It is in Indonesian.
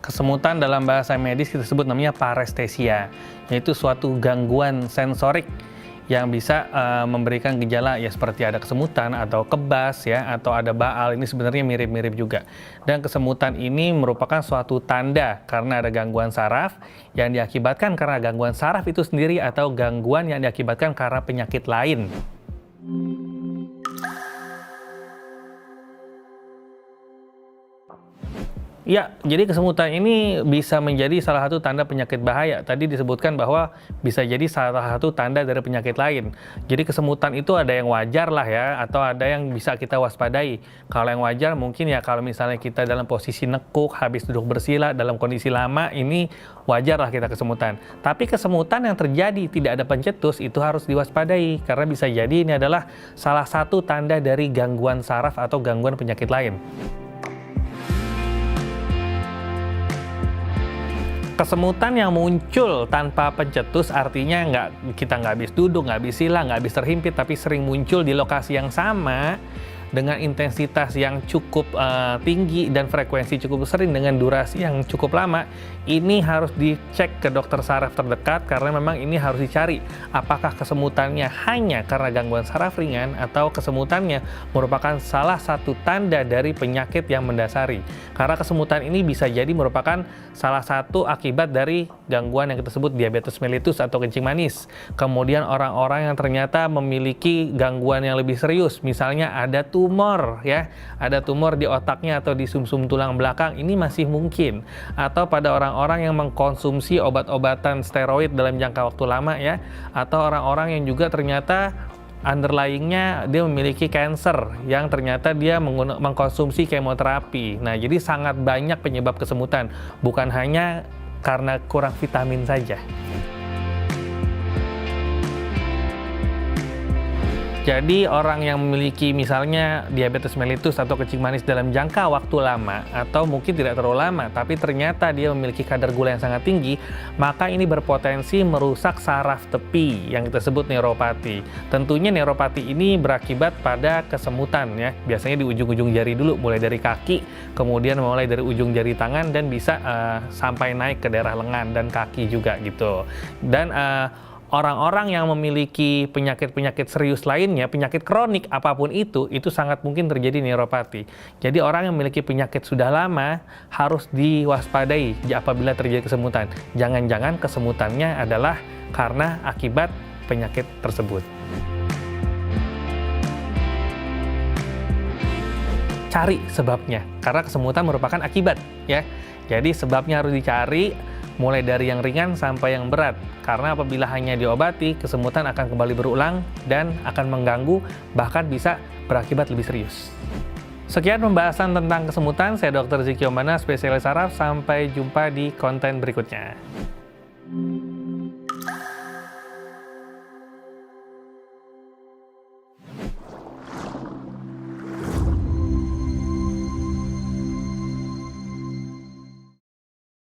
Kesemutan dalam bahasa medis kita sebut namanya parestesia, yaitu suatu gangguan sensorik yang bisa memberikan gejala ya seperti ada kesemutan atau kebas ya atau ada baal. Ini sebenarnya mirip-mirip juga. Dan kesemutan ini merupakan suatu tanda karena ada gangguan saraf yang diakibatkan karena gangguan saraf itu sendiri atau gangguan yang diakibatkan karena penyakit lain. Ya, jadi kesemutan ini bisa menjadi salah satu tanda penyakit bahaya. Tadi disebutkan bahwa bisa jadi salah satu tanda dari penyakit lain. Jadi kesemutan itu ada yang wajar lah ya, atau ada yang bisa kita waspadai. Kalau yang wajar mungkin ya kalau misalnya kita dalam posisi nekuk, habis duduk bersila, dalam kondisi lama, ini wajar lah kita kesemutan. Tapi kesemutan yang terjadi tidak ada pencetus itu harus diwaspadai. Karena bisa jadi ini adalah salah satu tanda dari gangguan saraf atau gangguan penyakit lain. Kesemutan yang muncul tanpa pencetus artinya kita nggak habis duduk, nggak habis sila, nggak habis terhimpit, tapi sering muncul di lokasi yang sama dengan intensitas yang cukup tinggi dan frekuensi cukup sering dengan durasi yang cukup lama. Ini harus dicek ke dokter saraf terdekat karena memang ini harus dicari apakah kesemutannya hanya karena gangguan saraf ringan atau kesemutannya merupakan salah satu tanda dari penyakit yang mendasari. Karena kesemutan ini bisa jadi merupakan salah satu akibat dari gangguan yang kita sebut diabetes mellitus atau kencing manis. Kemudian orang-orang yang ternyata memiliki gangguan yang lebih serius, misalnya ada tumor ya, ada tumor di otaknya atau di sumsum tulang belakang, ini masih mungkin. Atau pada orang-orang yang mengkonsumsi obat-obatan steroid dalam jangka waktu lama ya, atau orang-orang yang juga ternyata underlying-nya dia memiliki cancer yang ternyata dia mengkonsumsi kemoterapi. Nah, jadi sangat banyak penyebab kesemutan, bukan hanya karena kurang vitamin saja. Jadi orang yang memiliki misalnya diabetes mellitus atau kencing manis dalam jangka waktu lama atau mungkin tidak terlalu lama tapi ternyata dia memiliki kadar gula yang sangat tinggi, maka ini berpotensi merusak saraf tepi yang kita sebut neuropati. Tentunya neuropati ini berakibat pada kesemutan ya, biasanya di ujung-ujung jari dulu, mulai dari kaki, kemudian mulai dari ujung jari tangan dan bisa sampai naik ke daerah lengan dan kaki juga gitu. Dan orang-orang yang memiliki penyakit-penyakit serius lainnya, penyakit kronik apapun itu sangat mungkin terjadi neuropati. Jadi orang yang memiliki penyakit sudah lama harus diwaspadai apabila terjadi kesemutan. Jangan-jangan kesemutannya adalah karena akibat penyakit tersebut. Cari sebabnya, karena kesemutan merupakan akibat ya. Jadi sebabnya harus dicari, mulai dari yang ringan sampai yang berat. Karena apabila hanya diobati, kesemutan akan kembali berulang dan akan mengganggu, bahkan bisa berakibat lebih serius. Sekian pembahasan tentang kesemutan. Saya Dr. Ziki Omana, spesialis saraf. Sampai jumpa di konten berikutnya.